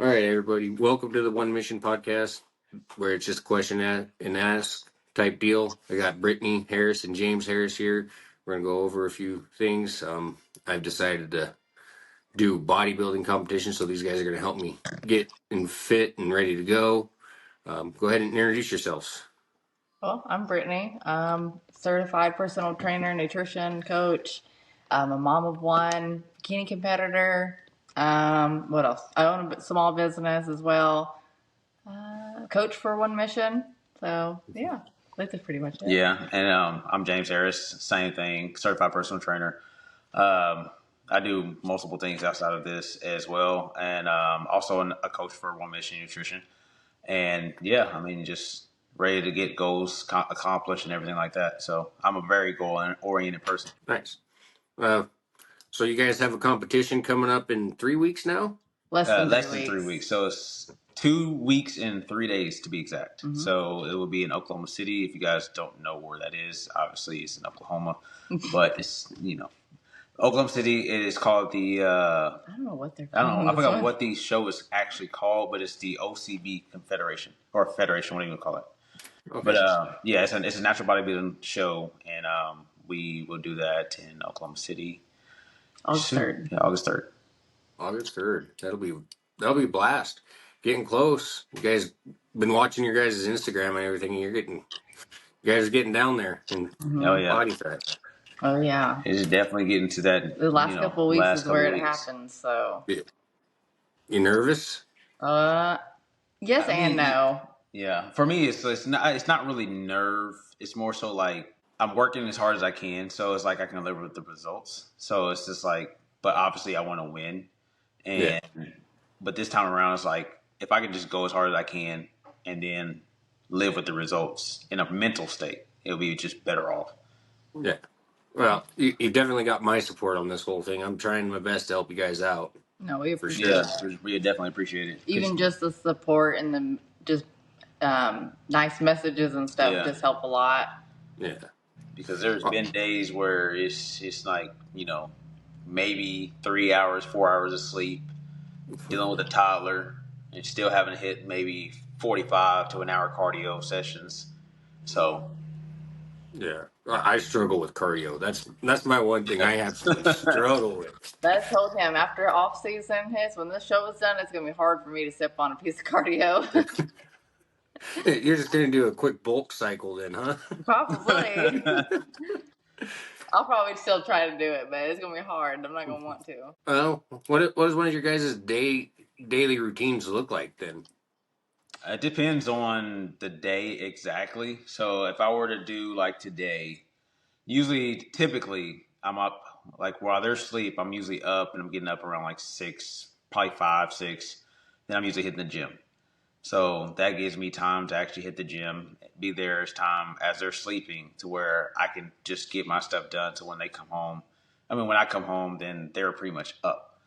All right, everybody. Welcome to the One Mission podcast, where it's just a question and ask type deal. I got Brittnay Harris and James Harris here. We're gonna go over a few things. I've decided to do bodybuilding competition, so these guys are gonna help me get and fit and ready to go. Go ahead and introduce yourselves. Well, I'm Brittnay. I'm certified personal trainer, nutrition coach. I'm a mom of one, bikini competitor. What else? I own a small business as well. Coach for One Mission. So yeah, that's pretty much it. Yeah, and I'm James Harris. Same thing, certified personal trainer. I do multiple things outside of this as well, and also a coach for One Mission Nutrition. And yeah, I mean, just ready to get goals accomplished and everything like that. So I'm a very goal-oriented person. Nice. So you guys have a competition coming up in 3 weeks now? Less than Less 3 than weeks. 3 weeks. So it's 2 weeks and 3 days to be exact. Mm-hmm. So it will be in Oklahoma City. If you guys don't know where that is, obviously it's in Oklahoma, but it's Oklahoma City. It is called the. I don't know what they're calling. I forgot what the show is actually called, but it's the OCB Confederation or Federation, whatever you call it. Okay. But yeah, it's a natural bodybuilding show, and we will do that in Oklahoma City. August 3rd. Yeah, August 3rd. August 3rd. That'll be a blast. Getting close. You guys been watching your guys' Instagram and everything. You guys are getting down there and Oh yeah, body fat. Oh yeah. It's definitely getting to that. The last couple of weeks is where it happens. So. You nervous? Yes and no. Yeah, for me, it's not really nerve. It's more so like I'm working as hard as I can, so it's like I can live with the results. So it's just like, but obviously I want to win, and but this time around it's like if I can just go as hard as I can and then live with the results in a mental state, it'll be just better off. Yeah. Well, you definitely got my support on this whole thing. I'm trying my best to help you guys out. No, we appreciate it. We definitely appreciate it. Even just the support and the just nice messages and stuff just help a lot. Yeah. Because there's been days where it's like, maybe 3 hours, 4 hours of sleep, dealing with a toddler, and still haven't hit maybe 45 to an hour cardio sessions. So, yeah, I struggle with cardio. That's my one thing I have to struggle with. I told him after off season hits, when this show is done, it's gonna be hard for me to step on a piece of cardio. You're just gonna do a quick bulk cycle then, huh? Probably. I'll probably still try to do it, but it's gonna be hard. I'm not gonna want to. Well, what does one of your guys' daily routines look like then? It depends on the day exactly. So if I were to do like today, typically I'm up like while they're asleep, I'm usually up and I'm getting up around like 6, probably 5, 6. Then I'm usually hitting the gym. So that gives me time to actually hit the gym, be there as time as they're sleeping to where I can just get my stuff done to when they come home. I mean, when I come home, then they're pretty much up.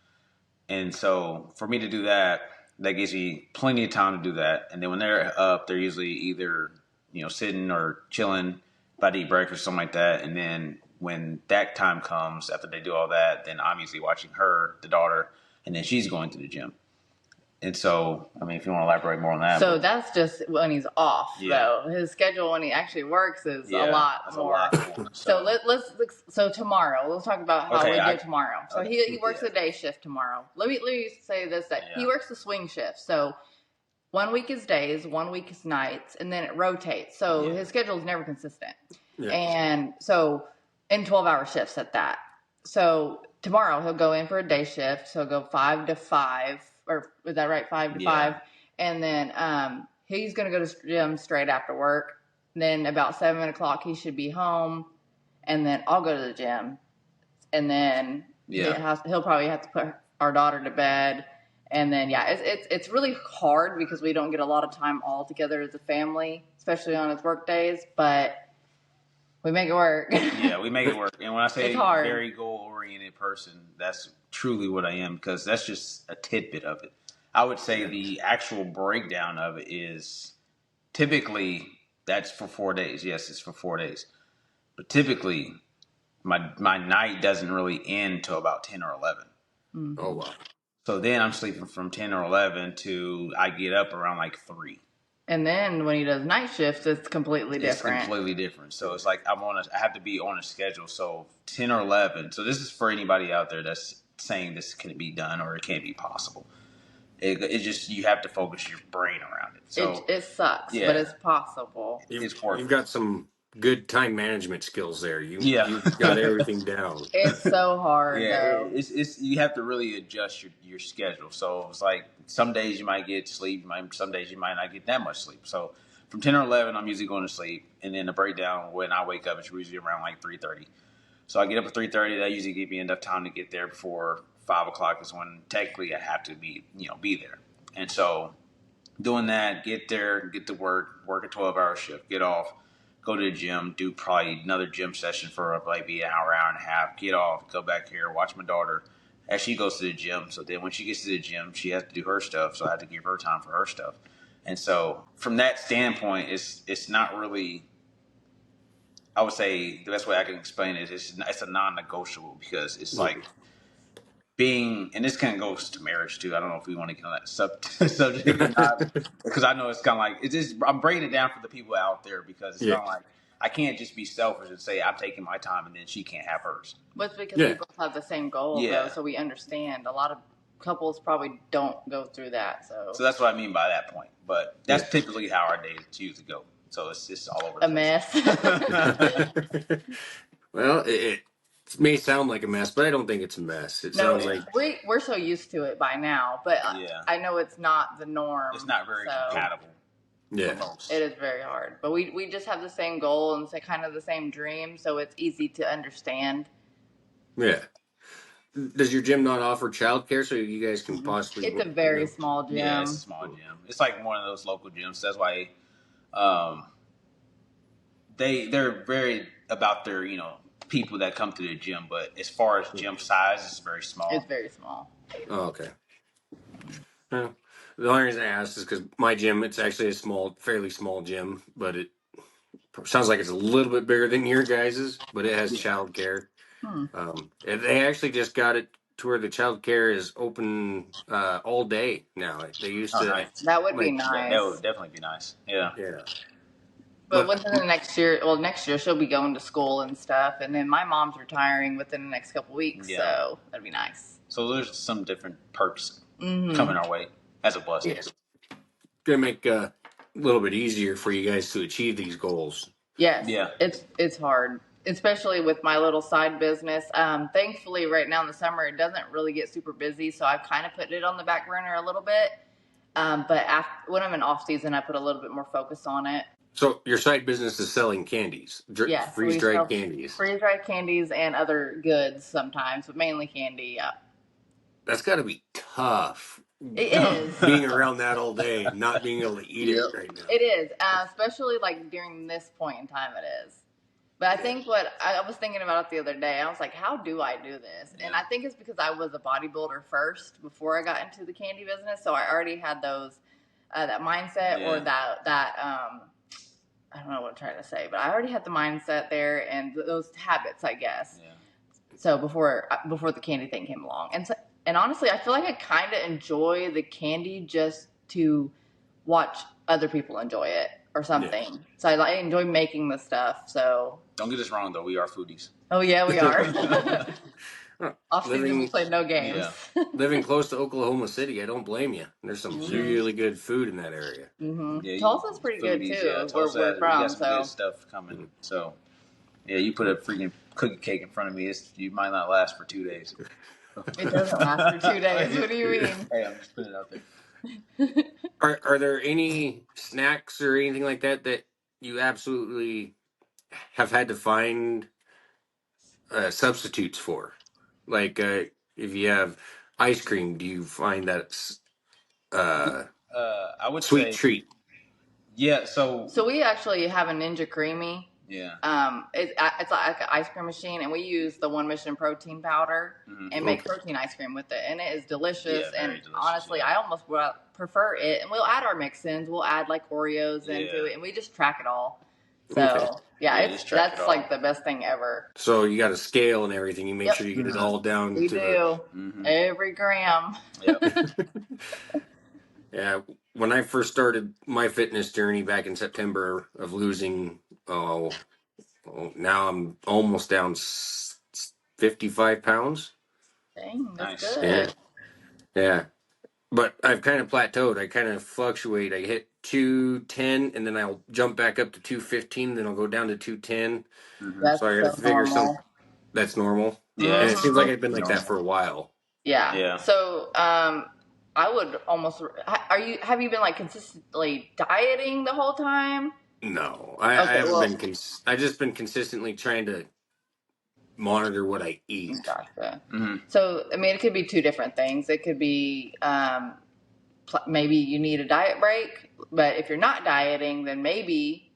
And so for me to do that, that gives me plenty of time to do that. And then when they're up, they're usually either, sitting or chilling, about to eat breakfast, something like that. And then when that time comes, after they do all that, then I'm usually watching her, the daughter, and then she's going to the gym. And so, I mean, if you want to elaborate more on that. So that's just when he's off, though. His schedule when he actually works is a lot more. So so tomorrow, let's talk about how we do tomorrow. So he works a day shift tomorrow. Let me say this, that he works the swing shift. So 1 week is days, 1 week is nights, and then it rotates. So his schedule is never consistent. Yeah. And so in 12-hour shifts at that. So tomorrow he'll go in for a day shift. So he'll go 5 to 5. Or is that right? 5 to 5. And then he's going to go to the gym straight after work. Then about 7 o'clock, he should be home. And then I'll go to the gym. And then he'll probably have to put our daughter to bed. And then, it's really hard because we don't get a lot of time all together as a family, especially on his work days. But we make it work. Yeah, we make it work. And when I say very goal-oriented person, that's truly what I am, because that's just a tidbit of it. I would say the actual breakdown of it is typically that's for 4 days. Yes, it's for 4 days. But typically my night doesn't really end till about 10 or 11. Mm-hmm. Oh, wow. So then I'm sleeping from 10 or 11 to I get up around like 3. And then when he does night shifts, it's completely different. It's completely different. So it's like I have to be on a schedule. So 10 or 11. So this is for anybody out there that's saying this can be done or it can't be possible. It just, you have to focus your brain around it. So it sucks, but it's possible. You've got some good time management skills there. You've got everything down. It's so hard. Though. It's you have to really adjust your schedule. So it's like some days you might get sleep, some days you might not get that much sleep. So from 10 or 11, I'm usually going to sleep, and then the breakdown when I wake up is usually around like 3:30. So I get up at 3:30. That usually gives me enough time to get there before 5 o'clock is when technically I have to be there. And so doing that, get there, get to work a 12-hour shift, get off, go to the gym, do probably another gym session for maybe an hour and a half, get off, go back here, watch my daughter as she goes to the gym. So then when she gets to the gym, she has to do her stuff. So I have to give her time for her stuff. And so from that standpoint, it's not really, I would say the best way I can explain it is it's a non-negotiable, because it's like being, and this kind of goes to marriage too. I don't know if we want to get on that subject or not, because I know it's kind of like, it's just, I'm breaking it down for the people out there, because it's kind of like, I can't just be selfish and say I'm taking my time and then she can't have hers. But it's because we both have the same goal, though, so we understand. A lot of couples probably don't go through that. So that's what I mean by that point. But that's typically how our days usually go. So it's just all over the mess. Well, it may sound like a mess, but I don't think it's a mess. It sounds like we're so used to it by now, but I know it's not the norm. It's not very compatible. Yeah, it is very hard. But we just have the same goal and it's kind of the same dream, so it's easy to understand. Yeah. Does your gym not offer childcare so you guys can possibly? It's a very small gym. Yeah, it's a small gym. It's like one of those local gyms. That's why they're very about their people that come to the gym. But as far as gym size, it's very small. It's very small. Oh, okay. Well, the only reason I asked is because my gym, it's actually a fairly small gym, but it sounds like it's a little bit bigger than your guys's, but it has childcare. They actually just got it to where the childcare is open all day now. They used to. Nice. That would be nice. That would definitely be nice. Yeah. Yeah. But within the next year, next year she'll be going to school and stuff, and then my mom's retiring within the next couple weeks, so that'd be nice. So there's some different perks coming our way as a blessing. Yeah. Gonna make a little bit easier for you guys to achieve these goals. Yes. Yeah. It's hard, especially with my little side business. Thankfully, right now in the summer, it doesn't really get super busy, so I've kind of put it on the back burner a little bit. But when I'm in off season, I put a little bit more focus on it. So your side business is selling candies, freeze-dried candies. Freeze-dried candies and other goods sometimes, but mainly candy, yeah. That's got to be tough. It is. Being around that all day and not being able to eat it right now. It is, especially like during this point in time it is. But I think what I was thinking about it the other day, I was like, how do I do this? And I think it's because I was a bodybuilder first before I got into the candy business. So I already had that mindset or that I don't know what I'm trying to say, but I already had the mindset there and those habits, I guess. Yeah. So before the candy thing came along. And honestly, I feel like I kind of enjoy the candy just to watch other people enjoy it or something. Yes. So I enjoy making the stuff. So don't get us wrong, though. We are foodies. Oh, yeah, we are. Off-season, we play no games. Yeah. Living close to Oklahoma City, I don't blame you. There's some really good food in that area. Mm-hmm. Yeah, Tulsa's pretty good, too. Yeah, where we're from. Got some good stuff coming. So, yeah, you put a freaking cookie cake in front of me, you might not last for 2 days. It doesn't last for 2 days. What do you mean? Hey, I'm just putting it out there. Are there any snacks or anything like that you absolutely have had to find substitutes for? Like if you have ice cream, do you find that I would sweet treat? Yeah. So we actually have a Ninja Creamy. Yeah. It's like an ice cream machine, and we use the One Mission protein powder and make protein ice cream with it, and it is delicious. Yeah, and delicious, honestly, I almost prefer it. And we'll add our mix-ins. We'll add like Oreos into it, and we just track it all. So Okay. that's like the best thing ever. So you got a scale and everything. You make sure you get it all down We to do. Every gram. Yeah. When I first started my fitness journey back in September of losing, now I'm almost down 55 pounds. Dang, that's Yeah. good. Yeah. But I've kind of plateaued. I kind of fluctuate. I hit 210 and then I'll jump back up to 215, then I'll go down to 210. That's So I got to so figure normal. that's normal. Yeah, And it seems like Mhm. I've been like that for a while. Yeah. So, I would almost. Have you been like consistently dieting the whole time? No, I Okay. haven't Well, been. I just been consistently trying to monitor what I eat. gotcha. So, I mean, it could be two different things. It could be maybe you need a diet break, but if you're not dieting, then maybe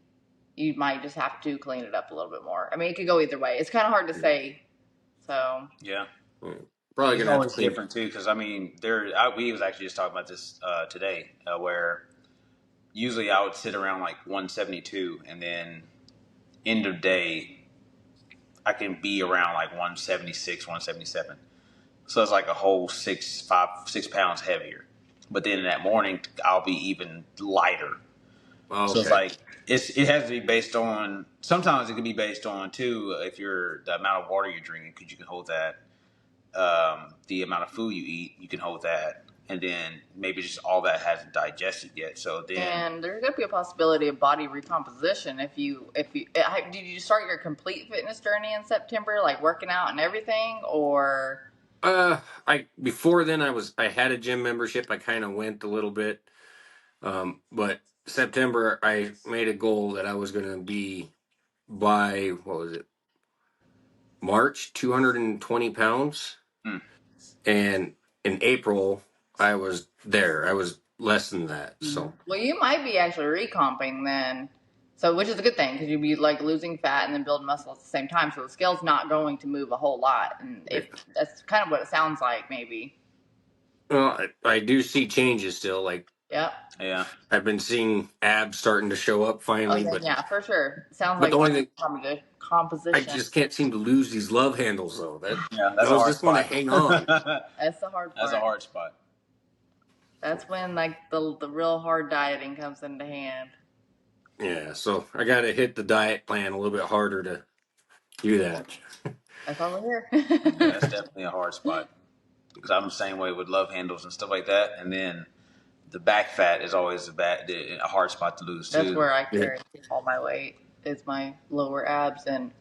you might just have to clean it up a little bit more. I mean, it could go either way. It's kind of hard to say. So yeah. Probably It's gonna have to always clean. different too, because I mean, we was actually just talking about this today, where usually I would sit around like 172, and then end of day I can be around like 176, 177. So it's like a whole 6 pounds heavier. But then in that morning I'll be even lighter. Oh, So it's okay. like it has to be based on. Sometimes it can be based on too if you're the amount of water you're drinking, because you can hold that. The amount of food you eat, you can hold that, and then maybe just all that hasn't digested yet. So then, and there's gonna be a possibility of body recomposition if you did you start your complete fitness journey in September, like working out and everything, or I before then I had a gym membership. I kind of went a little bit, but September I made a goal that I was gonna be by what was it March 220 pounds, mm, and in April I was there. I was less than that. So well, you might be actually recomping then. So, which is a good thing because you'd be like losing fat and then building muscle at the same time. So the scale's not going to move a whole lot, and if that's kind of what it sounds like, maybe. well, I do see changes still. Like Yep. yeah, I've been seeing abs starting to show up finally, Okay. Yeah, for sure. Sounds but like the only thing I composition. just can't seem to lose these love handles though. that's a Those hard just want to spot. hang on. That's the hard part. That's a hard spot. That's when like the real hard dieting comes into hand. Yeah, so I got to hit the diet plan a little bit harder to do that. That's all we're Yeah, here. that's definitely a hard spot, because I'm the same way with love handles and stuff like that. And then the back fat is always a hard spot to lose too. That's where I Yeah. carry all my weight. Is my lower abs and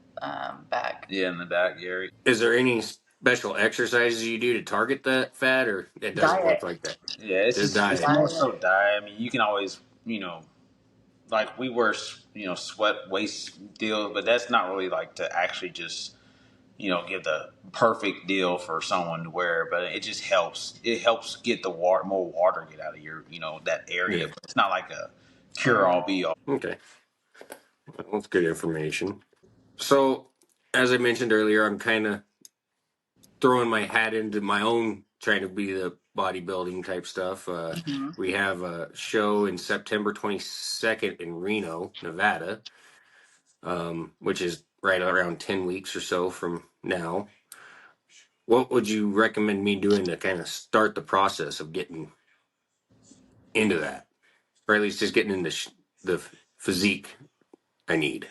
back. Yeah, in the back, Gary. Is there any special exercises you do to target that fat, or it doesn't Diet. work like that? Yeah, it's Just just it's diet. more so diet. I mean, you can always like we wear sweat waist deals, but that's not really like to actually just give the perfect deal for someone to wear. But it just helps. It helps get the more water get out of your that area. Yeah. But it's not like a cure all be all. Okay, well, that's good information. So, as I mentioned earlier, I'm kind of throwing my hat into my own trying to be the bodybuilding type stuff. We have a show in September 22nd in Reno, Nevada, which is right around 10 weeks or so from now. What would you recommend me doing to kind of start the process of getting into that, or at least just getting into the physique I need?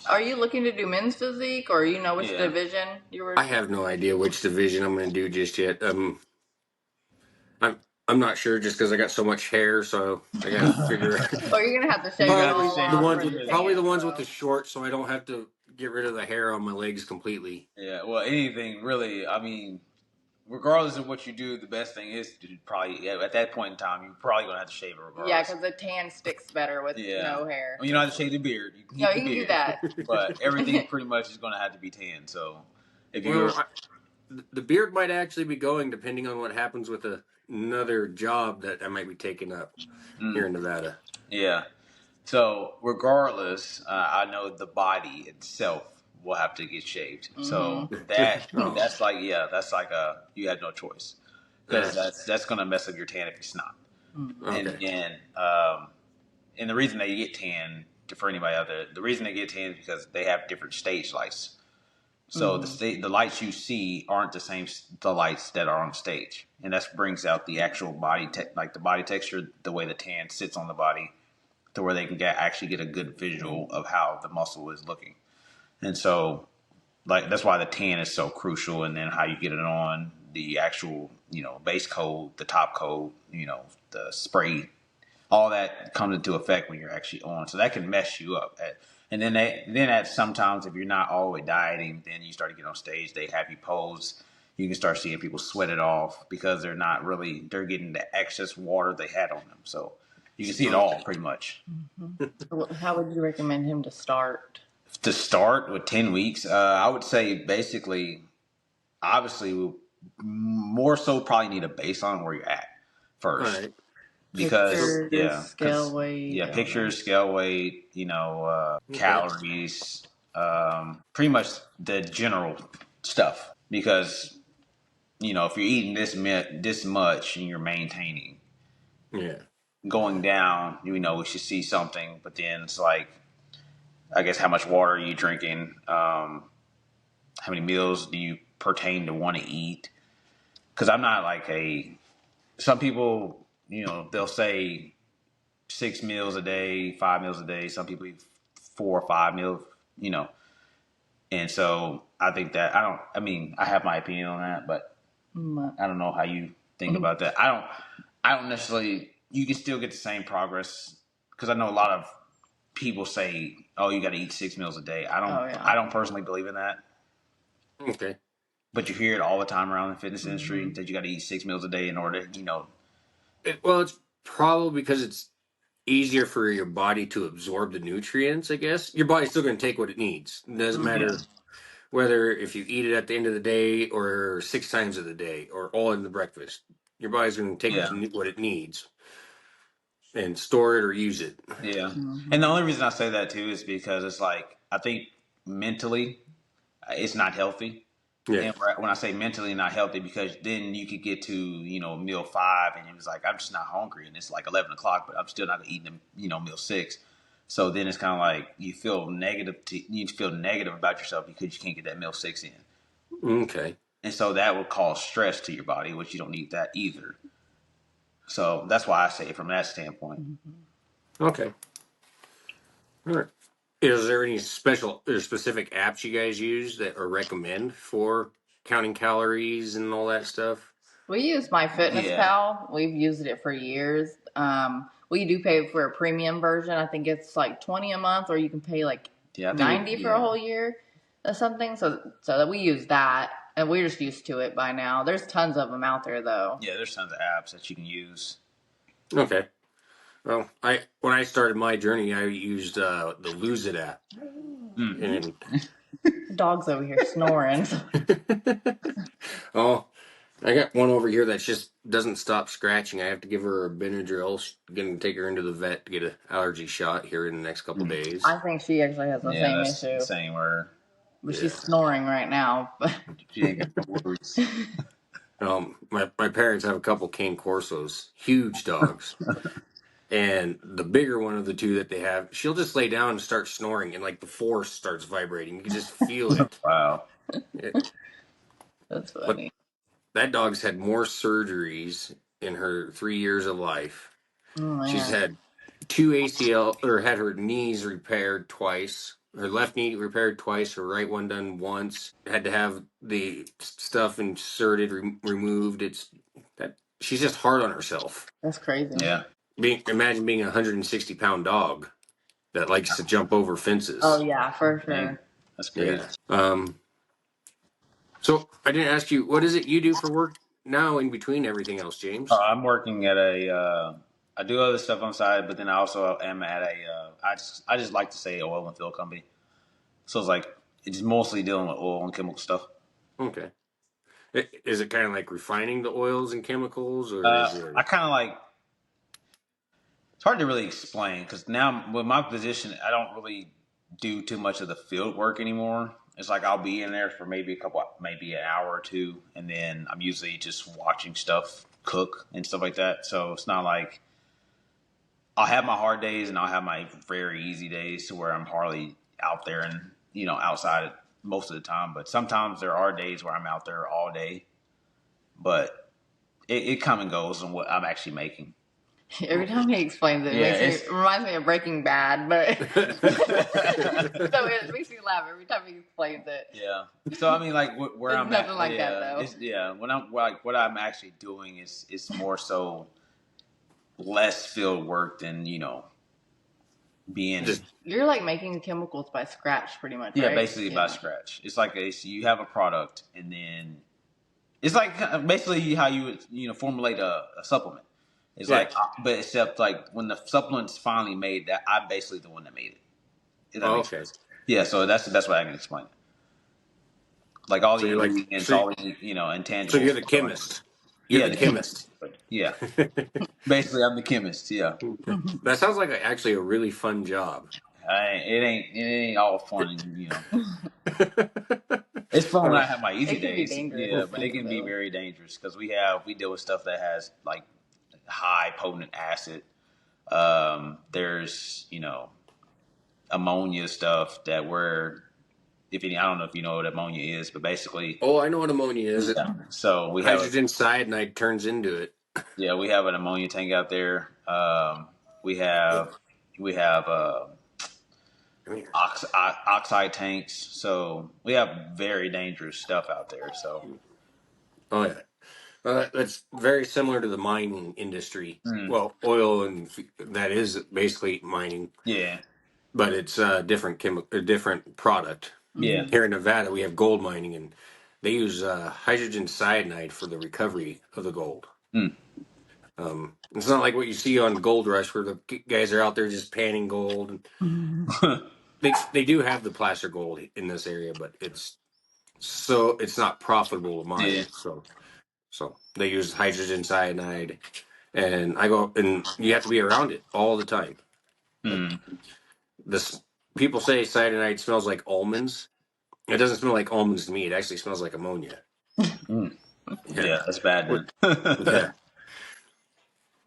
Are you looking to do men's physique, or which division you were? I have no idea which division I'm going to do just yet. I'm I'm not sure just because I got so much hair, so I got to figure out. Well, you're gonna have to shave it Probably all the off ones for with the probably the tan, ones with so. the shorts, so I don't have to get rid of the hair on my legs completely. Yeah, well, anything really. I mean, regardless of what you do, the best thing is to probably at that point in time you're probably gonna have to shave it regardless. Yeah, because the tan sticks better with no hair. Well, you don't have to shave the beard. You can No, keep you the can do beard, that. but everything pretty much is gonna have to be tan. So if you The beard might actually be going depending on what happens with another job that I might be taking up here in Nevada. yeah. So regardless, I know the body itself will have to get shaved. So that's like you had no choice, because that's gonna mess up your tan if it's not. Okay. And the reason that you get tan for anybody out there, the reason they get tan is because they have different stage lights. So the lights you see aren't the lights that are on stage, and that brings out the actual body the body texture, the way the tan sits on the body, to where they can actually get a good visual of how the muscle is looking. And so, like, that's why the tan is so crucial, and then how you get it on the actual, base coat, the top coat, the spray, all that comes into effect when you're actually on. So that can mess you up. And then at sometimes, if you're not all the way dieting, then you start to get on stage, they have you pose. You can start seeing people sweat it off because they're getting the excess water they had on them. So you can see it all pretty much. How would you recommend him to start? To start with 10 weeks, I would say basically, obviously, more so probably need a baseline where you're at first. Right. Because pictures, scale weight. Yeah, pictures, scale weight, calories, pretty much the general stuff. Because, if you're eating this much and you're maintaining, going down, we should see something. But then it's like, I guess, how much water are you drinking? How many meals do you pertain to want to eat? Because I'm not like some people, they'll say 6 meals a day, 5 meals a day. Some people eat 4 or 5 meals, And so I think that I have my opinion on that, but I don't know how you think about that. I don't necessarily, you can still get the same progress, because I know a lot of people say, oh, you got to eat 6 meals a day. I don't personally believe in that. Okay. But you hear it all the time around the fitness industry that you got to eat 6 meals a day in order, Well, it's probably because it's easier for your body to absorb the nutrients, I guess. Your body's still going to take what it needs. It doesn't matter whether if you eat it at the end of the day or 6 times of the day or all in the breakfast. Your body's going to take what it needs and store it or use it. Yeah. And the only reason I say that too is because it's like, I think mentally it's not healthy. Yeah. And when I say mentally not healthy, because then you could get to, meal 5 and it was like, I'm just not hungry. And it's like 11 o'clock, but I'm still not eating, meal 6. So then it's kind of like you feel negative about yourself because you can't get that meal 6 in. Okay. And so that would cause stress to your body, which you don't need that either. So that's why I say it from that standpoint. Okay. All right. Is there any specific apps you guys use that or recommend for counting calories and all that stuff? We use MyFitnessPal. We've used it for years. We do pay for a premium version. I think it's like $20 a month, or you can pay like $90 for a whole year or something. So that we use that, and we're just used to it by now. There's tons of them out there, though. Yeah, there's tons of apps that you can use. Okay. Well, when I started my journey, I used the Lose It app. And the dog's over here snoring. Oh, I got one over here that just doesn't stop scratching. I have to give her a Benadryl. Going to take her into the vet to get an allergy shot here in the next couple days. I think she actually has the same issue. Same word. But she's snoring right now. But she ain't got no worries. My parents have a couple Cane Corsos, huge dogs. And the bigger one of the two that they have, she'll just lay down and start snoring, and like the force starts vibrating. You can just feel it. Wow. That's funny. But that dog's had more surgeries in her 3 years of life. Oh, she's had 2 ACL, or had her knees repaired twice. Her left knee repaired twice. Her right one done once. Had to have the stuff inserted, removed. She's just hard on herself. That's crazy. Yeah. Imagine being a 160-pound dog that likes to jump over fences. Oh yeah, for sure. Man, that's crazy. Yeah. So I didn't ask you, what is it you do for work now in between everything else, James? I'm working at I do other stuff on the side, but then I also am at I just like to say oil and fill company. So it's mostly dealing with oil and chemical stuff. Okay. Is it kind of like refining the oils and chemicals, or I kind of like. It's hard to really explain, because now with my position, I don't really do too much of the field work anymore. It's like I'll be in there for maybe an hour or two, and then I'm usually just watching stuff cook and stuff like that. So it's not like I'll have my hard days and I'll have my very easy days to where I'm hardly out there and, outside most of the time. But sometimes there are days where I'm out there all day. But it come and goes on what I'm actually making. Every time he explains it, it reminds me of Breaking Bad, but so it makes me laugh every time he explains it. Yeah. So I mean, like where I'm nothing at, like that though. When I'm like what I'm actually doing is more so less field work than being. You're like making chemicals by scratch, pretty much. Yeah, right? basically by scratch. It's like you have a product, and then it's like basically how you would formulate a supplement. It's like, but except like when the supplement's finally made, that I'm basically the one that made it. Makes sense. Yeah, so that's what I can explain. Like all the ingredients, all the intangibles. So you're the chemist. You're the chemist. Yeah. Basically, I'm the chemist. Yeah. That sounds like actually a really fun job. It ain't all fun, It's fun when I have my easy days. Yeah, but it can be very dangerous because we deal with stuff that has like high potent acid. There's ammonia stuff that I don't know if you know what ammonia is, but basically. Oh, I know what ammonia is. Yeah. So we have hydrogen cyanide turns into it. Yeah, we have an ammonia tank out there. We have oxide tanks. So we have very dangerous stuff out there. So. Oh yeah. That's very similar to the mining industry. Well, oil and that is basically mining. Yeah. But it's a different different product. Yeah. Here in Nevada, we have gold mining, and they use hydrogen cyanide for the recovery of the gold. It's not like what you see on Gold Rush, where the guys are out there just panning gold. They do have the placer gold in this area, but it's not profitable to mine. Yeah. So they use hydrogen cyanide, and you have to be around it all the time. This people say cyanide smells like almonds. It doesn't smell like almonds to me. It actually smells like ammonia. Yeah, that's bad. Yeah.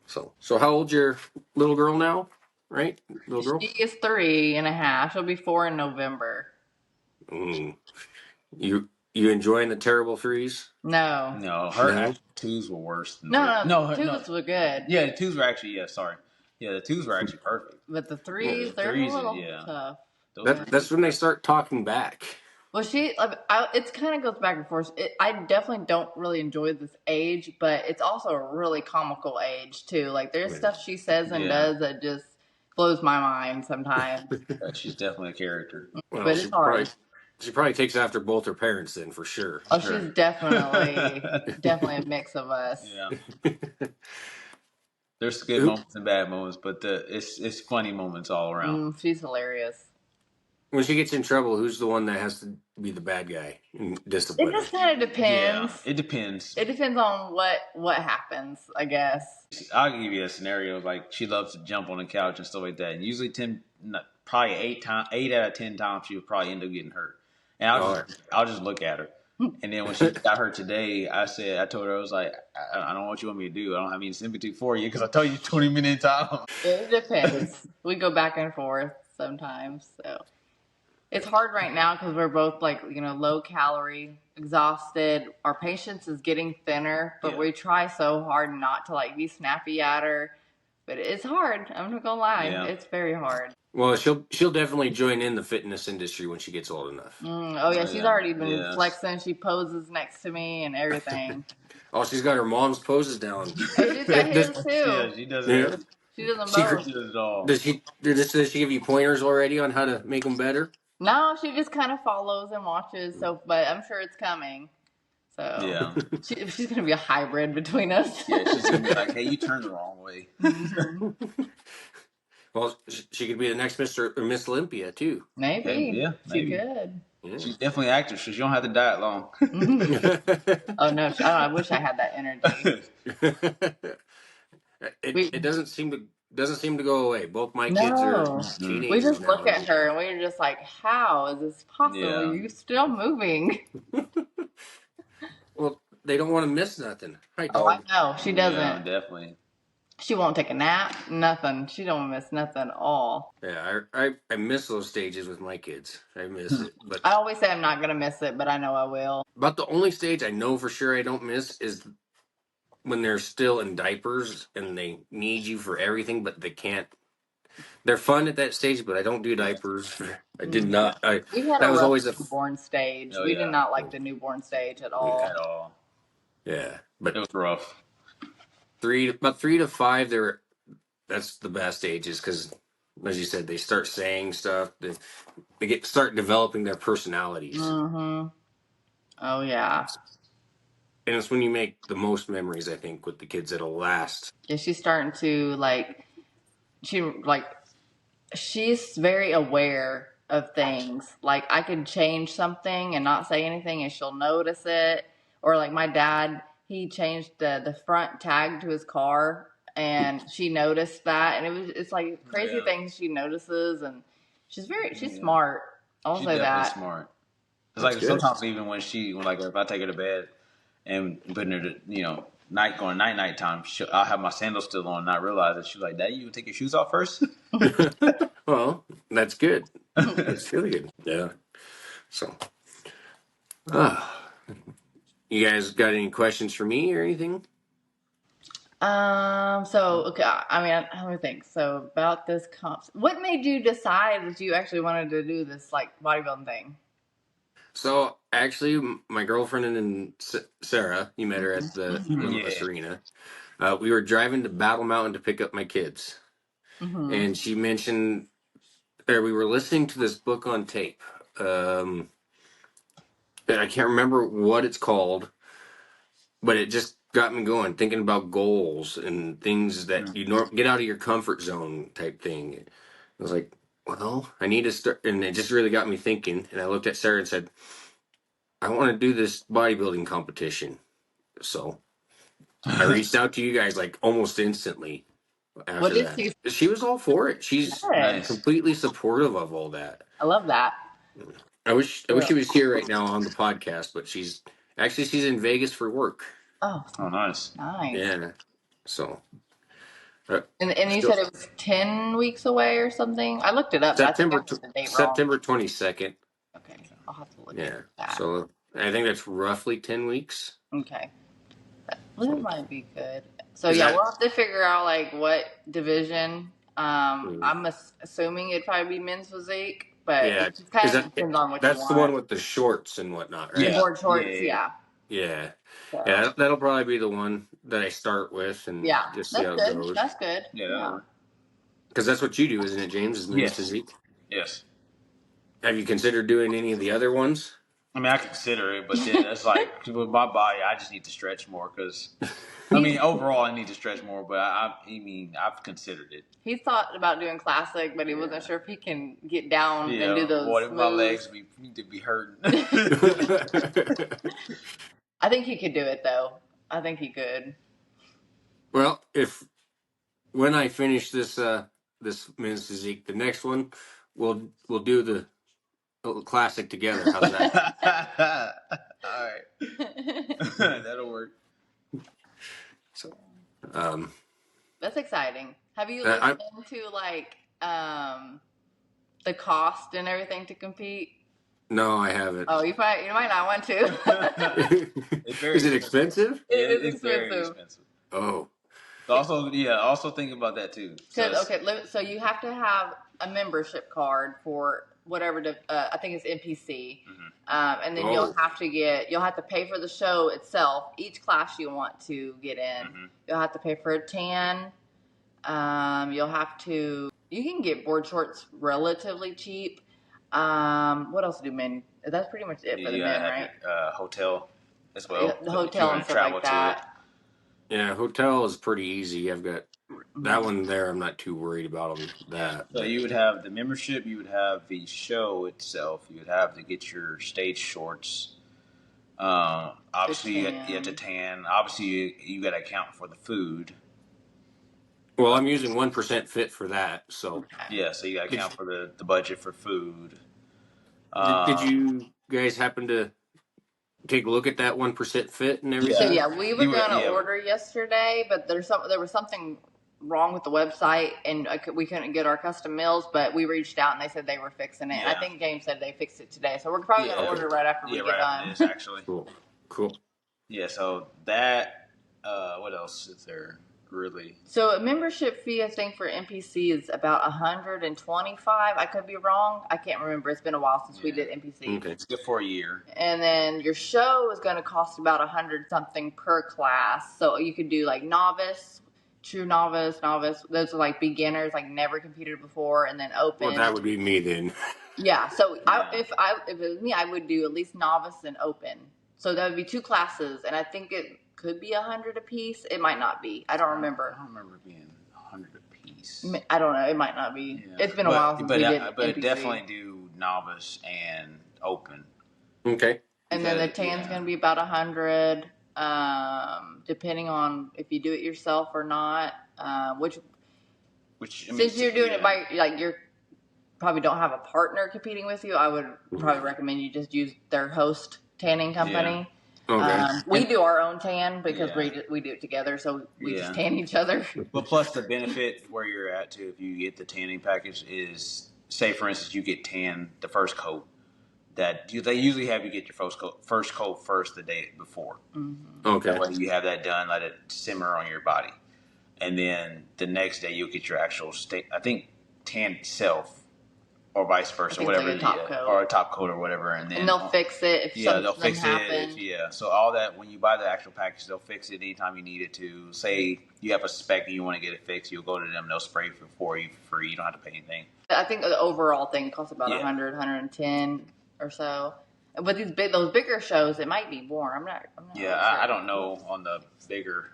So how old's your little girl now? Right, little girl. She is 3.5. She'll be 4 in November. You enjoying the terrible 3s? No. Her 2s were worse. No. 2s were good. Yeah, the 2s were actually sorry. Yeah, the 2s were actually perfect. But the 3s, they're a little tough. That's when they start talking back. Well, it kind of goes back and forth. I definitely don't really enjoy this age, but it's also a really comical age too. Like there's stuff she says and does that just blows my mind sometimes. She's definitely a character. Well, but it's hard. She probably takes after both her parents then, for sure. Oh, sure. She's definitely a mix of us. Yeah. There's good moments and bad moments, but it's funny moments all around. She's hilarious. When she gets in trouble, who's the one that has to be the bad guy and discipline? It just kind of depends. Yeah, it depends. It depends on what happens, I guess. I'll give you a scenario. Like she loves to jump on the couch and stuff like that. And usually probably 8 out of 10 times she would probably end up getting hurt. And I'll just look at her. And then when she got hurt today, I told her, I was like, I don't know what you want me to do. I don't have any sympathy for you because I told you 20 minutes time. It depends. We go back and forth sometimes. So it's hard right now because we're both like, low calorie, exhausted. Our patience is getting thinner, but we try so hard not to like be snappy at her. But it's hard. I'm not gonna lie. Yeah. It's very hard. Well, she'll definitely join in the fitness industry when she gets old enough. She's already been flexing. She poses next to me and everything. Oh, she's got her mom's poses down. She's got his too. Yeah, she does it. She does them both. She does it all. Does she give you pointers already on how to make them better? No, she just kind of follows and watches. But I'm sure it's coming. So yeah, she's gonna be a hybrid between us. Yeah, she's gonna be like, "Hey, you turned the wrong way." Well, she could be the next Miss Olympia too. Maybe. Yeah, maybe. She could. Yeah. She's definitely an actress. So she don't have to diet long. Oh no! I wish I had that energy. It doesn't seem to go away. Both my kids are teenagers. We just look at her and we're just like, "How is this possible? Yeah. You're still moving." Well, they don't want to miss nothing. Right, I know she doesn't. Yeah, definitely. She won't take a nap, nothing. She don't miss nothing at all. Yeah, I miss those stages with my kids. I miss it. But I always say I'm not going to miss it, but I know I will. about the only stage I know for sure I don't miss is when they're still in diapers and they need you for everything, but they can't. They're fun at that stage, but I don't do diapers. I did not. We had That a was rough always newborn stage. We did not like the newborn stage at all. At all. Yeah, but it was rough. About 3 to 5, that's the best ages because, as you said, they start saying stuff. They start developing their personalities. Mm-hmm. Oh yeah. And it's when you make the most memories, I think, with the kids that'll last. Yeah, she's starting to she's very aware of things. Like I could change something and not say anything and she'll notice it. Or like my dad, he changed the front tag to his car and she noticed that, and it's like crazy things she notices, and she's smart. I'll say that. Smart. It's like sometimes even when if I take her to bed and putting her to night time, I'll have my sandals still on, and not realize it. She's like, "Daddy, you take your shoes off first?" Well, that's good. That's really good. Yeah. So, you guys got any questions for me or anything? So okay, I mean, let me think. So about this what made you decide that you actually wanted to do this like bodybuilding thing? So actually, my girlfriend and Sarah, you met her at the Limitless Arena. We were driving to Battle Mountain to pick up my kids, and she mentioned, or we were listening to this book on tape. And I can't remember what it's called, but it just got me going, thinking about goals and things that you get out of your comfort zone type thing. I was like, well, I need to start, and it just really got me thinking. And I looked at Sarah and said, I want to do this bodybuilding competition. So I reached out to you guys like almost instantly after that. She was all for it. She's completely supportive of all that. I love that. I wish she was here right now on the podcast, but she's in Vegas for work. Oh, nice. Yeah. So. And you said it was 10 weeks away or something? I looked it up. September 22nd. Okay, I'll have to look at that. So I think that's roughly 10 weeks. Okay. That might be good. So we'll have to figure out like what division. I'm assuming it'd probably be men's physique, but it kind of depends on what you want. That's the one with the shorts and whatnot, right? Yeah. Board shorts, yeah. So. Yeah, that'll probably be the one that I start with and just see how it goes. That's good. Yeah. Because that's what you do, isn't it, James? Is men's physique? Yes. Have you considered doing any of the other ones? I mean, I consider it, but then it's like with my body, I just need to stretch more because, overall, I need to stretch more. But I've considered it. He thought about doing classic, but he wasn't sure if he can get down and do those. What if my legs need to be hurting? I think he could do it though. I think he could. Well, when I finish this men's physique, the next one we'll do the classic together. How's that? All right. That'll work. So, that's exciting. Have you looked into like the cost and everything to compete? No, I haven't. Oh, you might not want to. Is it expensive? It is very expensive. Oh. Also think about that too. So you have to have a membership card for whatever I think it's NPC, and then you'll have to pay for the show itself. Each class you want to get in, you'll have to pay for a tan. You can get board shorts relatively cheap. What else do men? That's pretty much it for the men, right? Hotel as well. The hotel and stuff like that. Yeah, hotel is pretty easy. I've got that one there. I'm not too worried about that. So you would have the membership. You would have the show itself. You would have to get your stage shorts. Obviously, you have to tan. Obviously, you got to account for the food. Well, I'm using 1% Fit for that, so so you got to account for the budget for food. Did you guys happen to take a look at that 1% Fit and everything? So we were going to order yesterday, but there was something wrong with the website, and we couldn't get our custom meals, but we reached out and they said they were fixing it. Yeah. And I think James said they fixed it today, so we're probably going to order right after we get done. After this, actually. Cool. Yeah, so that, what else is there really? So a membership fee, I think, for NPC is about $125. I could be wrong. I can't remember. It's been a while since we did NPC. Okay. It's good for a year. And then your show is going to cost about $100 something per class. So you could do like novice, true novice. Those are like beginners, like never competed before, and then open. Well, that would be me then. Yeah. So if it was me, I would do at least novice and open. So that would be 2 classes, and I think it could be $100 a piece. It might not be. I don't remember. I don't remember it being $100 a piece. I don't know. It might not be. Yeah. It's been a while since we did But definitely do novice and open. Okay. And then the tan's going to be about $100, depending on if you do it yourself or not. Which since you're doing it by you're probably don't have a partner competing with you, I would probably recommend you just use their host tanning company. Yeah. Okay. We do our own tan because we do it together, so we just tan each other. But plus the benefit where you're at too, if you get the tanning package, is say for instance you get tan the first coat. They usually have you get your first coat first the day before. Mm-hmm. Okay. That way you have that done, let it simmer on your body, and then the next day you'll get your actual I think tan itself, or vice versa, whatever, like or a top coat or whatever, and then they'll fix it if something happens. So all that when you buy the actual package, they'll fix it anytime you need it to. Say you have a spec and you want to get it fixed, you'll go to them, they'll spray it for you for free. You don't have to pay anything. I think the overall thing costs about $100, $110 or so. But those bigger shows, it might be more. I'm not yeah, really sure. I don't know on the bigger.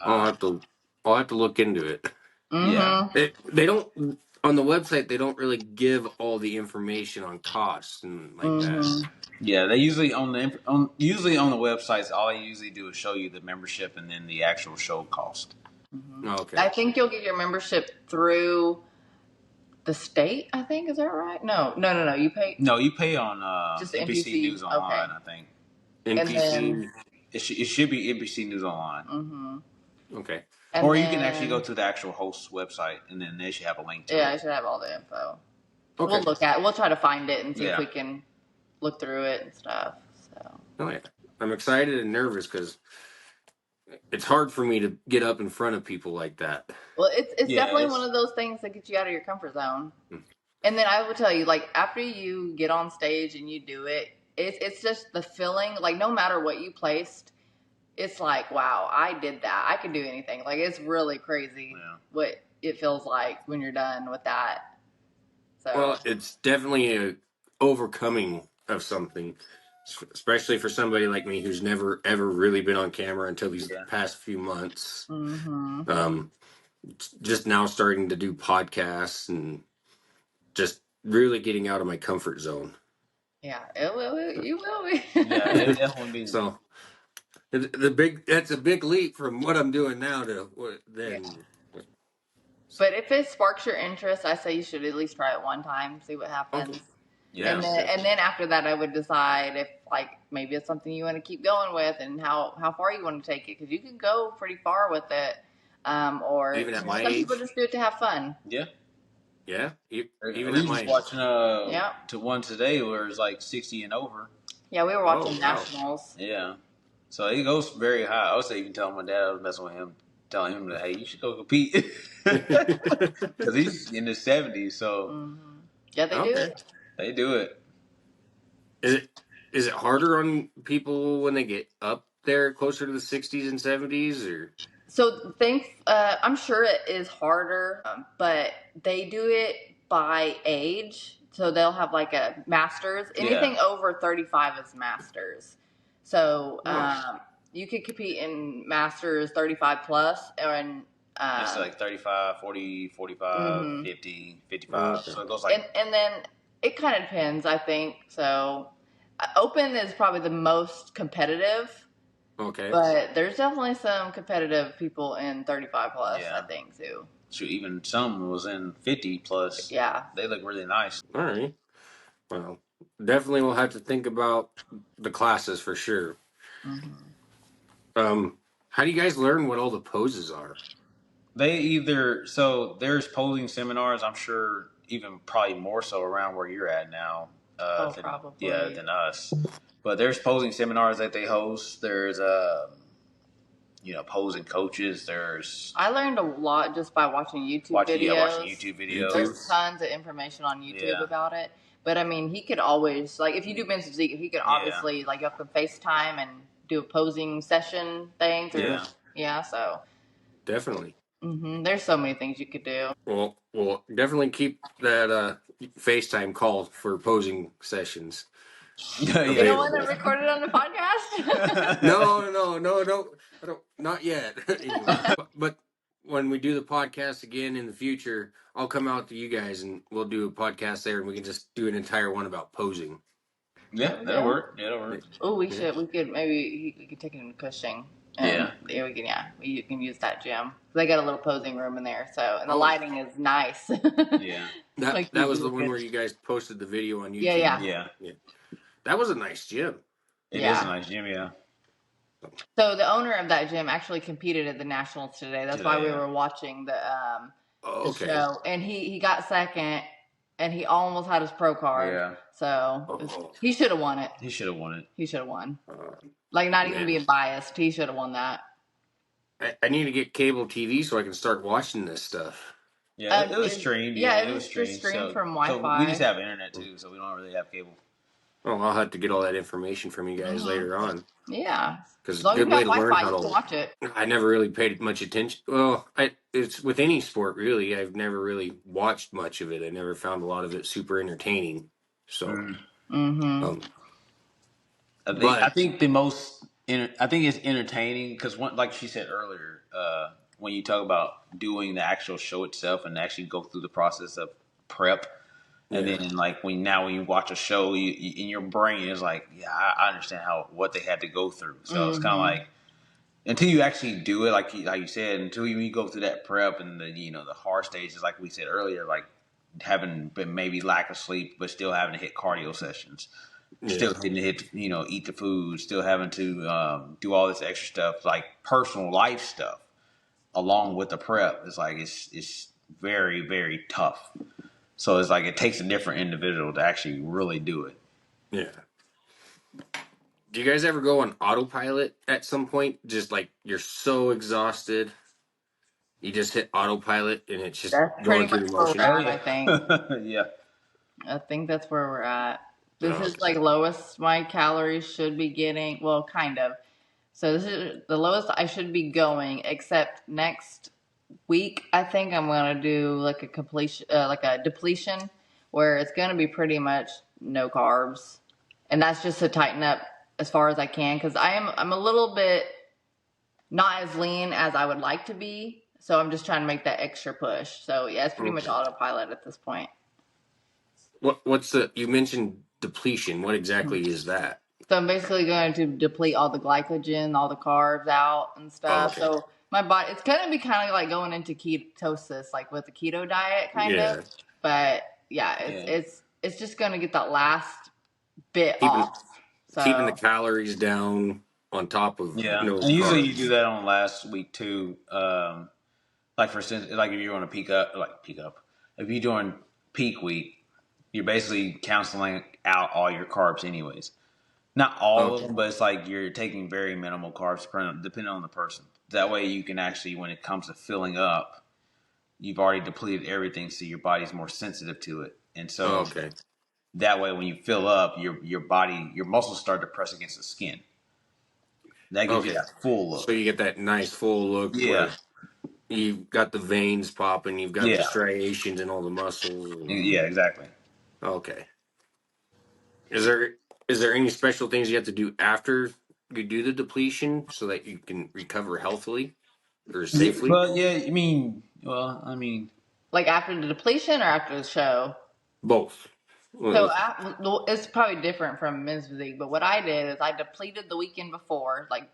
I'll have to look into it. Mm-hmm. Yeah, they don't. On the website, they don't really give all the information on costs and like that. Yeah, they usually on the websites, all they usually do is show you the membership and then the actual show cost. Mm-hmm. Okay. I think you'll get your membership through the state. I think, is that right? No. You pay. No, you pay on just NBC News Online. Okay. I think. NBC. It should be NBC News Online. Mm-hmm. Okay. Or you can actually go to the actual host's website, and then they should have a link to it. Yeah, I should have all the info. Okay. We'll try to find it and see if we can look through it and stuff. So. Oh yeah, I'm excited and nervous because it's hard for me to get up in front of people like that. Well, it's definitely one of those things that gets you out of your comfort zone. And then I will tell you, like after you get on stage and you do it, it's just the feeling. Like no matter what you placed. It's like, wow, I did that. I can do anything. Like, it's really crazy what it feels like when you're done with that. So. Well, it's definitely a overcoming of something, especially for somebody like me who's never, ever really been on camera until these past few months. Mm-hmm. Just now starting to do podcasts and just really getting out of my comfort zone. Yeah, you will be. Yeah, it definitely be. So. That's a big leap from what I'm doing now to what then. Yeah. But if it sparks your interest, I say you should at least try it one time, see what happens. Okay. Yeah. And then after that, I would decide if like maybe it's something you want to keep going with and how far you want to take it, because you can go pretty far with it. Or even at my some age, people just do it to have fun. Yeah. Yeah. Even at my age. Watching to one today where it's like 60 and over. Yeah, we were watching nationals. Yeah. So he goes very high. I was even telling my dad, I was messing with him, telling him that, hey, you should go compete. Because he's in his 70s, so. Yeah, they do it. They do it. Is it harder on people when they get up there closer to the 60s and 70s? Or? So I'm sure it is harder, but they do it by age. So they'll have like a master's. Anything over 35 is master's. So you could compete in Masters 35 plus, and it's like 35, 40, 45, 50, 55. So it goes like, and then it kind of depends, I think. So Open is probably the most competitive. Okay. But there's definitely some competitive people in 35 plus, I think, too. Shoot, even some was in 50 plus. Yeah. They look really nice. All right. Well, definitely we'll have to think about the classes for sure. Mm-hmm. How do you guys learn what all the poses are? there's posing seminars. I'm sure even probably more so around where you're at now. Probably. Than us. But there's posing seminars that they host. There's posing coaches. I learned a lot just by watching YouTube videos. Watching YouTube videos. There's tons of information on YouTube about it. But I mean, he could always, like, if you do men's physique, he could obviously, like, you have to FaceTime and do a posing session thing. So Definitely. There's so many things you could do. Well, definitely keep that FaceTime call for posing sessions. You don't want to record it on the podcast? No, I don't. Not yet. but when we do the podcast again in the future, I'll come out to you guys and we'll do a podcast there, and we can just do an entire one about posing. Yeah, that'll work. Oh, we should. We could maybe we could take it in Cushing. We can. Yeah, you can use that gym. They got a little posing room in there, and the lighting is nice. That was the one where you guys posted the video on YouTube. Yeah. That was a nice gym. It is a nice gym, yeah. So the owner of that gym actually competed at the Nationals today. That's why we were watching the show. And he got second, and he almost had his pro card. Yeah. So he should have won it. He should have won. Not even being biased, he should have won that. I need to get cable TV so I can start watching this stuff. Yeah, it was streamed. It was streamed from Wi-Fi. So we just have internet too, so we don't really have cable. Well, I'll have to get all that information from you guys later on. Yeah, because it's a good way to learn how to watch it. I never really paid much attention. Well, it's with any sport really. I've never really watched much of it. I never found a lot of it super entertaining. So, I think it's entertaining because like she said earlier, when you talk about doing the actual show itself and actually go through the process of prep. And then, like when you watch a show, you in your brain is like, I understand what they had to go through. So it's kind of like until you actually do it, like you said, until you go through that prep and the hard stages, like we said earlier, like having been maybe lack of sleep, but still having to hit cardio sessions, still having to hit eat the food, still having to do all this extra stuff, like personal life stuff, along with the prep. It's like it's very, very tough. So it's like it takes a different individual to actually really do it. Yeah. Do you guys ever go on autopilot at some point? Just like you're so exhausted, you just hit autopilot and it's just going through the motion. I think. Yeah. I think that's where we're at. This is like lowest my calories should be getting. Well, kind of. So this is the lowest I should be going, except next week I think I'm gonna do like a completion, like a depletion, where it's gonna be pretty much no carbs, and that's just to tighten up as far as I can because I'm a little bit not as lean as I would like to be, so I'm just trying to make that extra push. So yeah, it's pretty much autopilot at this point. You mentioned depletion. What exactly is that? So I'm basically going to deplete all the glycogen, all the carbs out and stuff. So my body, it's going to be kind of like going into ketosis, like with the keto diet kind of. But it's just going to get that last bit off. So, keeping the calories down on top of and usually you do that on last week too. Like for instance, like if you're on if you're doing peak week, you're basically canceling out all your carbs anyways. Not all of them, but it's like you're taking very minimal carbs depending on the person. That way you can actually, when it comes to filling up, you've already depleted everything, so your body's more sensitive to it. And so that way when you fill up, your muscles start to press against the skin. That gives you that full look. So you get that nice full look. Yeah. You've got the veins popping, you've got the striations and all the muscles. Yeah, exactly. Okay. Is there any special things you have to do after you do the depletion so that you can recover healthily or safely? Well, yeah, I mean, like after the depletion or after the show? Both. So it's probably different from men's physique, but what I did is I depleted the weekend before, like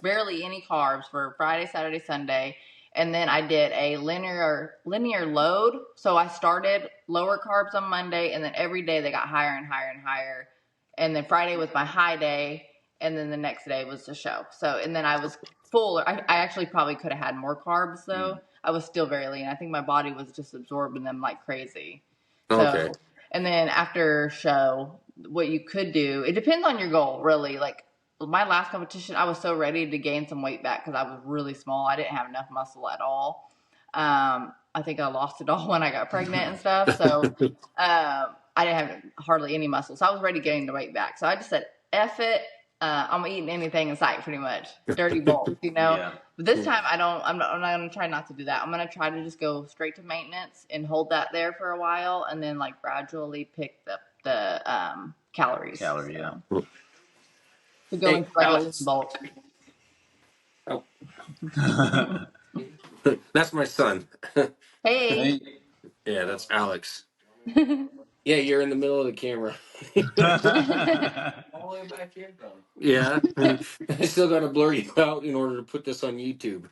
barely any carbs for Friday, Saturday, Sunday. And then I did a linear load. So I started lower carbs on Monday, and then every day they got higher and higher and higher. And then Friday was my high day, and then the next day was the show. So, and then I was full. I actually probably could have had more carbs though. I was still very lean. I think my body was just absorbing them like crazy. Okay. So, and then after show, what you could do, it depends on your goal, really. Like my last competition, I was so ready to gain some weight back because I was really small. I didn't have enough muscle at all. I think I lost it all when I got pregnant and stuff. So I didn't have hardly any muscle. So I was ready to gain the weight back. So I just said, F it. I'm eating anything in sight, pretty much. Dirty bulk, Yeah. But this time, I'm not going to try not to do that. I'm going to try to just go straight to maintenance and hold that there for a while, and then like gradually pick the calories. Yeah. To go into like a lean bulk. Oh. That's my son. Hey. Yeah, that's Alex. Yeah, you're in the middle of the camera. All the way back here, though. Yeah. I still got to blur you out in order to put this on YouTube.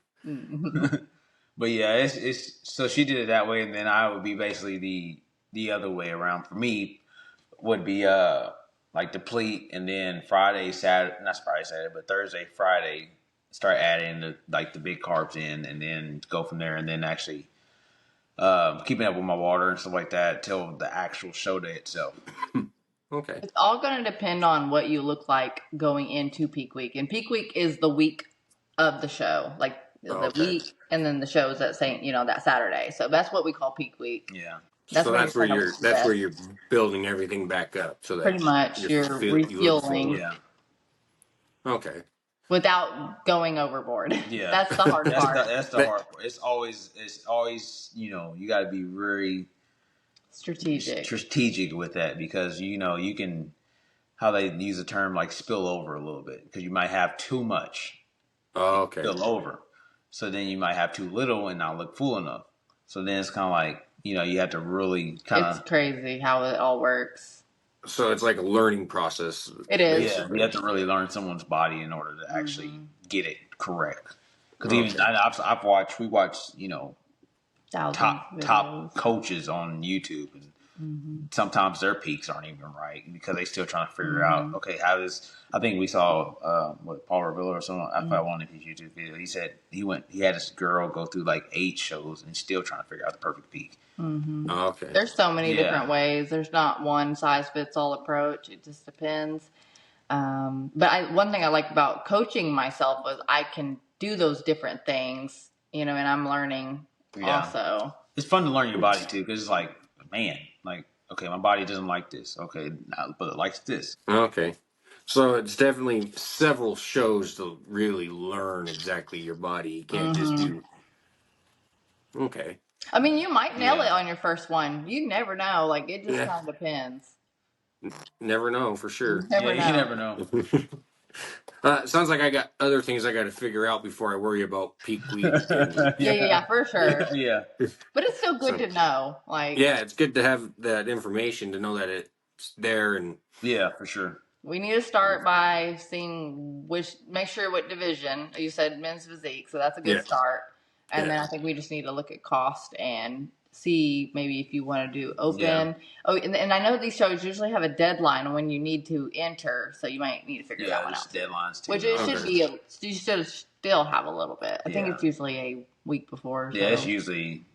But yeah, it's so she did it that way, and then I would be basically the other way around. For me, would be like deplete, and then Friday, Saturday, not Friday, Saturday, but Thursday, Friday, start adding the big carbs in, and then go from there, and then actually keeping up with my water and stuff like that till the actual show day itself. Okay. It's all going to depend on what you look like going into peak week, and peak week is the week of the show, like the week, and then the shows that that Saturday. So that's what we call peak week. Yeah. That's where you're building everything back up, so that pretty much you're refueling. Yeah. Okay. Without going overboard. Yeah. That's the hard part. That's the hard part. It's always you got to be very strategic with that, because you can, how they use the term, like spill over a little bit, because you might have too much. Oh, okay. Spill over. So then you might have too little and not look full enough. So then it's kind of like, you have to really kind of... It's crazy how it all works. So it's like a learning process. It is. Yeah, you have to really learn someone's body in order to actually get it correct. Because we watched, top coaches on YouTube, and sometimes their peaks aren't even right because they still trying to figure out, okay, I think we saw Paul Revilla or someone, I found one of his YouTube video. He said he had this girl go through like 8 shows and still trying to figure out the perfect peak. Mm-hmm. Oh, okay. There's so many different ways. There's not one size fits all approach. It just depends. But one thing I like about coaching myself was I can do those different things, and I'm learning also. It's fun to learn your body too, because it's like, man, like, okay, my body doesn't like this. Okay, but it likes this. Okay. So it's definitely several shows to really learn exactly your body. You can't just do... Okay. I mean, you might nail it on your first one. You never know. Like, it just kind of depends. Never know, for sure. You never know. Sounds like I got other things I got to figure out before I worry about peak week. Yeah, for sure. Yeah. But it's still good to know. Like, yeah, it's good to have that information to know that it's there. And yeah, for sure. We need to start by seeing make sure what division. You said men's physique, so that's a good start. And then I think we just need to look at cost and see maybe if you want to do open. Yeah. Oh, and I know these shows usually have a deadline when you need to enter, so you might need to figure that one out. Yeah, deadlines too. Which it should be. You should still have a little bit. I think it's usually a week before. Yeah, it's usually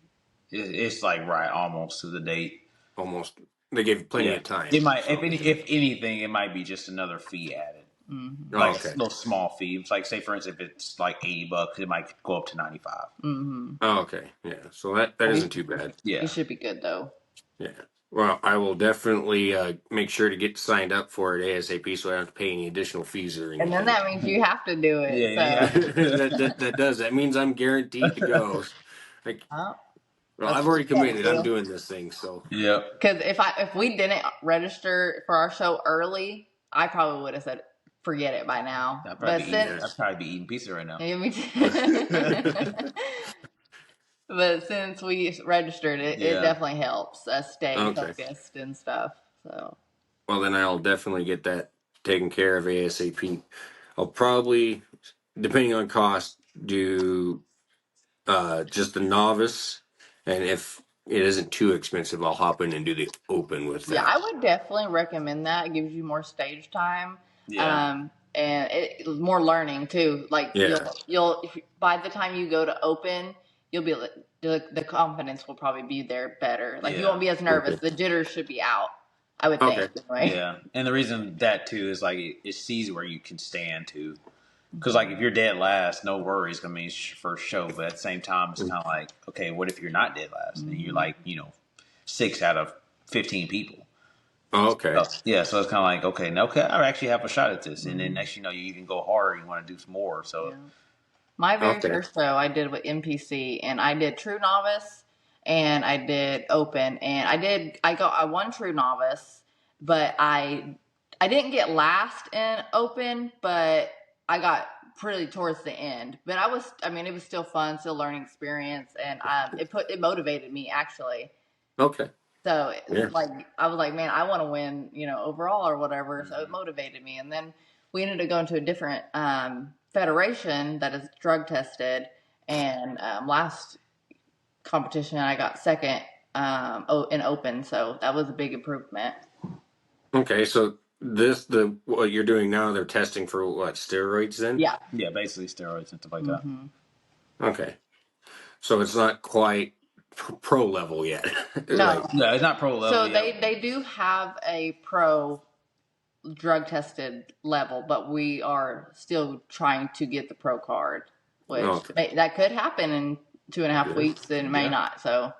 it's like right almost to the date. Almost. They gave plenty of time. It might, if anything, it might be just another fee added. Mm-hmm. Like a little small fee. It's like, say for instance, if it's like $80, it might go up to $95. Mm-hmm. Oh, okay. Yeah. So that isn't too bad. Yeah. It should be good though. Yeah. Well, I will definitely make sure to get signed up for it ASAP, so I don't have to pay any additional fees or anything. And then that means you have to do it. That does. That means I'm guaranteed to go. Well, I've already committed. I'm doing this thing, so. Yeah. Because if we didn't register for our show early, I probably would have said, forget it by now. I'd probably be eating pizza right now. Yeah, me too. But since we registered it, it definitely helps us stay focused and stuff. So. Well, then I'll definitely get that taken care of ASAP. I'll probably, depending on cost, do just the novice. And if it isn't too expensive, I'll hop in and do the open with that. Yeah, I would definitely recommend that. It gives you more stage time. Yeah. And more learning too. Like you'll by the time you go to open, you'll be the confidence will probably be there better. Like you won't be as nervous. Okay. The jitters should be out, I would think. Anyway. Yeah, and the reason that too is like it sees where you can stand too. Because like if you're dead last, no worries. I mean, it's your first show, but at the same time, it's kind of like, okay, what if you're not dead last and you're like 6 out of 15 people? Oh, okay. So, yeah, so it's kind of like, okay, now I actually have a shot at this, and then next you even go harder. You want to do some more. So my very first show I did with NPC, and I did True Novice, and I did Open, and I won True Novice, but I didn't get last in Open, but I got pretty towards the end. But it was still fun, still learning experience, and it motivated me actually. Okay. So I was like, man, I want to win, overall or whatever. So it motivated me. And then we ended up going to a different federation that is drug tested. And last competition, I got second in Open. So that was a big improvement. Okay, so what you're doing now, they're testing for what, steroids then? Yeah. Yeah, basically steroids and stuff like that. Okay. So it's not quite pro level yet. No. No, it's not pro level. So they do have a pro drug tested level, but we are still trying to get the pro card, which that could happen in 2.5 weeks, and it may not. So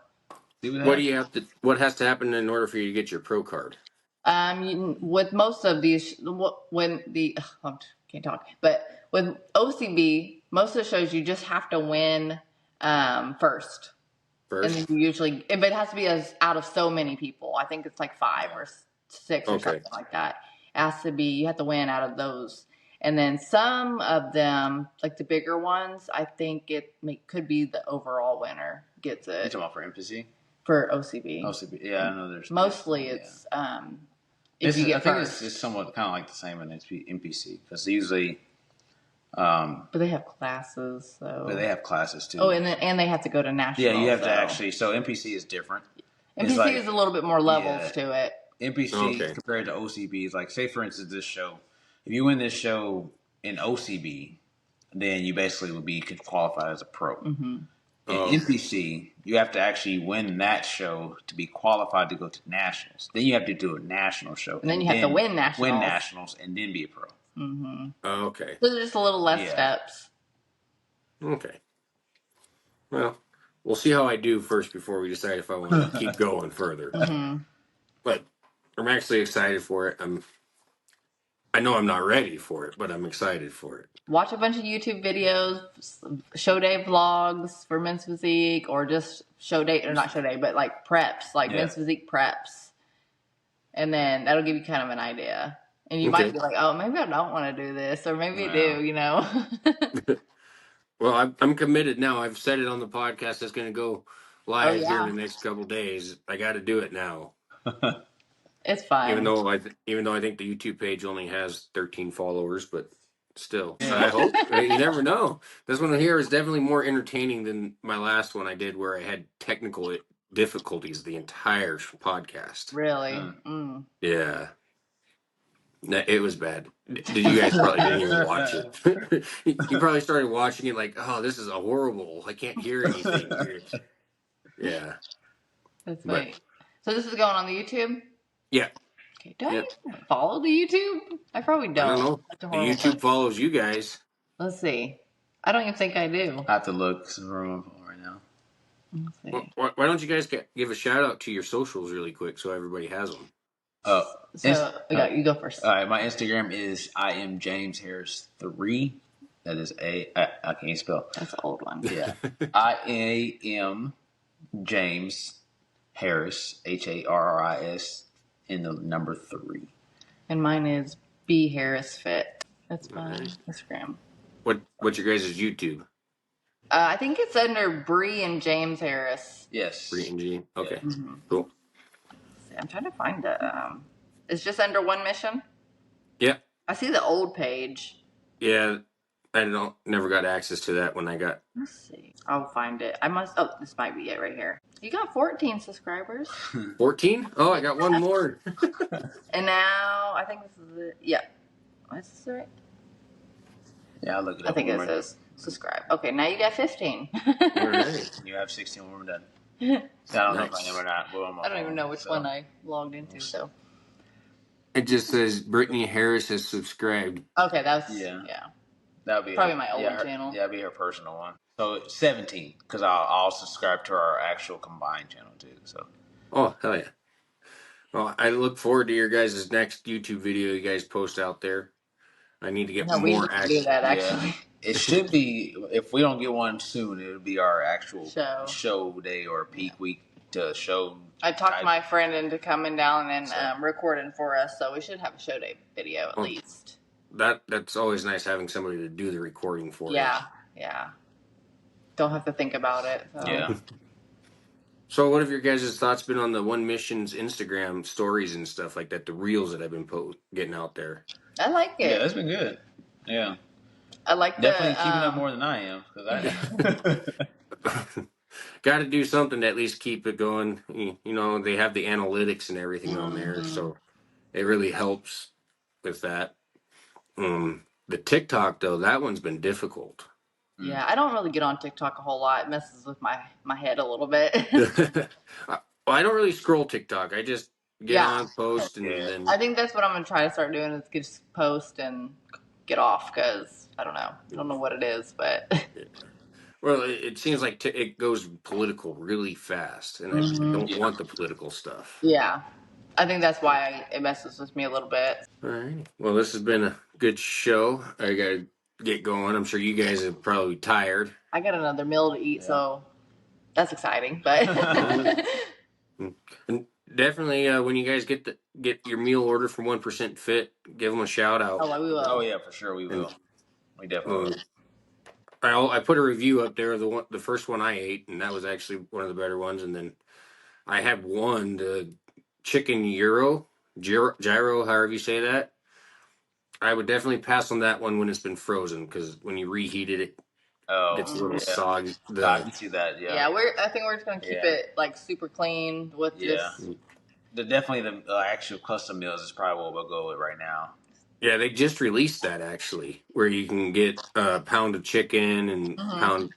what has to happen in order for you to get your pro card? With most of these, can't talk, but with OCB, most of the shows you just have to win first. And then you usually, but it has to be out of so many people. I think it's like 5 or 6 or something like that. It has to be, you have to win out of those. And then some of them, like the bigger ones, I think could be the overall winner gets it. You're talking about for NPC? For OCB. OCB, yeah, I know there's. Mostly it's, if you get I think first. it's somewhat kind of like the same in NPC, because usually. But they have classes, so. But they have classes too. Oh, and they have to go to national. Yeah, you have to actually. So NPC is different. NPC is a little bit more levels to it. NPC compared to OCB is like, say for instance, this show. If you win this show in OCB, then you basically would be qualified as a pro. Mm-hmm. In NPC, you have to actually win that show to be qualified to go to nationals. Then you have to do a national show, and then you have to win nationals, and then be a pro. Mm-hmm. Oh, okay. So there's just a little less steps. Okay. Well, we'll see how I do first before we decide if I want to keep going further. Mm-hmm. But I'm actually excited for it. I know I'm not ready for it, but I'm excited for it. Watch a bunch of YouTube videos, show day vlogs for men's physique, or just show day, or not show day, but like preps, like men's physique preps. And then that'll give you kind of an idea. And you might be like, oh, maybe I don't want to do this, or maybe I do, Well, I'm committed now. I've said it on the podcast. It's going to go live here in the next couple of days. I got to do it now. It's fine. Even though I think the YouTube page only has 13 followers, but still, I hope. You never know. This one here is definitely more entertaining than my last one I did, where I had technical difficulties the entire podcast. Really? Yeah. No, it was bad. Did you guys probably didn't even watch it? You probably started watching it like, oh, this is horrible. I can't hear anything. Yeah. That's funny. So this is going on the YouTube? Yeah. Okay. Do I follow the YouTube? I probably don't. I don't know. The YouTube follows you guys. Let's see. I don't even think I do. I have to look right now. Let's see. Why don't you guys give a shout out to your socials really quick so everybody has them? You go first. All right, my Instagram is IamJamesHarris3. That is I can't spell. That's an old one. Yeah. I am James Harris, HARRIS, in the number 3. And mine is B Harris Fit. That's my Instagram. What's your guys' YouTube? I think it's under Bree and James Harris. Yes. Bree and G. Okay. Yeah. Mm-hmm. Cool. I'm trying to find it. It's just under One Mission? Yeah. I see the old page. Yeah. I never got access to that when I got. Let's see. I'll find it. This might be it right here. You got 14 subscribers. 14? Oh, I got one more. And now, I think this is it. Yeah. Is this right? Yeah, I'll look it up. I think it is. subscribe. Okay, now you got 15. All right. You have 16 when we're done. I don't know if I am or not. I don't even know which one I logged into. So it just says Brittnay Harris has subscribed. Okay, that's yeah. That'd be probably my old channel. Yeah, that'd be her personal one. So 17, because I'll subscribe to our actual combined channel too. So. Oh, hell yeah. Well, I look forward to your guys' next YouTube video you guys post out there. I need to get more. We need to do that, actually. Yeah. It should be, if we don't get one soon, it'll be our actual show day or peak week to show. I talked my friend into coming down and recording for us, so we should have a show day video at least. That's always nice having somebody to do the recording for you. Yeah. Don't have to think about it. So. Yeah. So what have your guys' thoughts been on the One Mission's Instagram stories and stuff like that, the reels that I've been getting out there? I like it. Yeah, that's been good. Yeah. I like definitely keeping up more than I am. Got to do something to at least keep it going. You know, they have the analytics and everything on there, so it really helps with that. The TikTok, though, that one's been difficult. Yeah, I don't really get on TikTok a whole lot. It messes with my head a little bit. Well, I don't really scroll TikTok. I just get on, post, and then... I think that's what I'm going to try to start doing is just post and get off because, I don't know what it is, but... Well, it seems like it goes political really fast, and I don't want the political stuff. Yeah. I think that's why it messes with me a little bit. All right. Well, this has been a good show. I got to get going. I'm sure you guys are probably tired. I got another meal to eat, so that's exciting. But and definitely, when you guys get your meal order from 1% Fit, give them a shout out. Oh, we will. Oh yeah, for sure we will. We definitely will. I put a review up there. The first one I ate, and that was actually one of the better ones. And then I had the chicken gyro, however you say that. I would definitely pass on that one when it's been frozen because when you reheat it, it gets a little soggy. I can see that. Yeah. Yeah, I think we're just gonna keep it like super clean with this. Definitely the actual custom meals is probably what we'll go with right now. Yeah, they just released that actually, where you can get a pound of chicken and pound.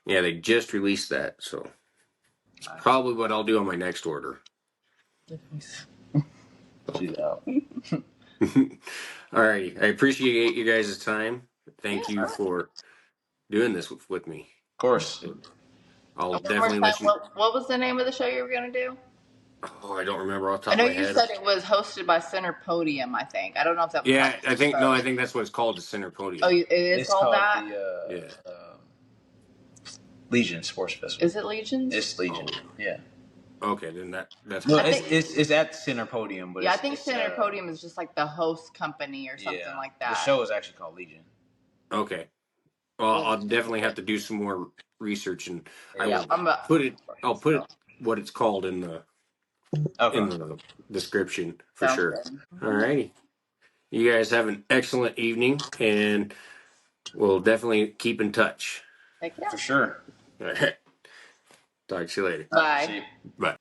Yeah, they just released that, so it's probably what I'll do on my next order. She's out. All righty, I appreciate you guys' time. Thank you for doing this with me. Of course. I'll definitely let you. What was the name of the show you were gonna do? Oh, I don't remember off the top of my head. I know you said it was hosted by Center Podium, I think. I don't know if that was I think that's what it's called, the Center Podium. Oh, it is called that? Legion Sports Festival. Is it Legions? It's Legion, yeah. Okay, then that's... No, it's at Center Podium. But I think Center Podium is just like the host company or something like that. The show is actually called Legion. Okay. Well, I'll definitely have to do some more research, and I'll put what it's called in the description for sure. Good. All righty. You guys have an excellent evening, and we'll definitely keep in touch. Heck yeah. For sure. All right. Talk to you later. Bye. Bye.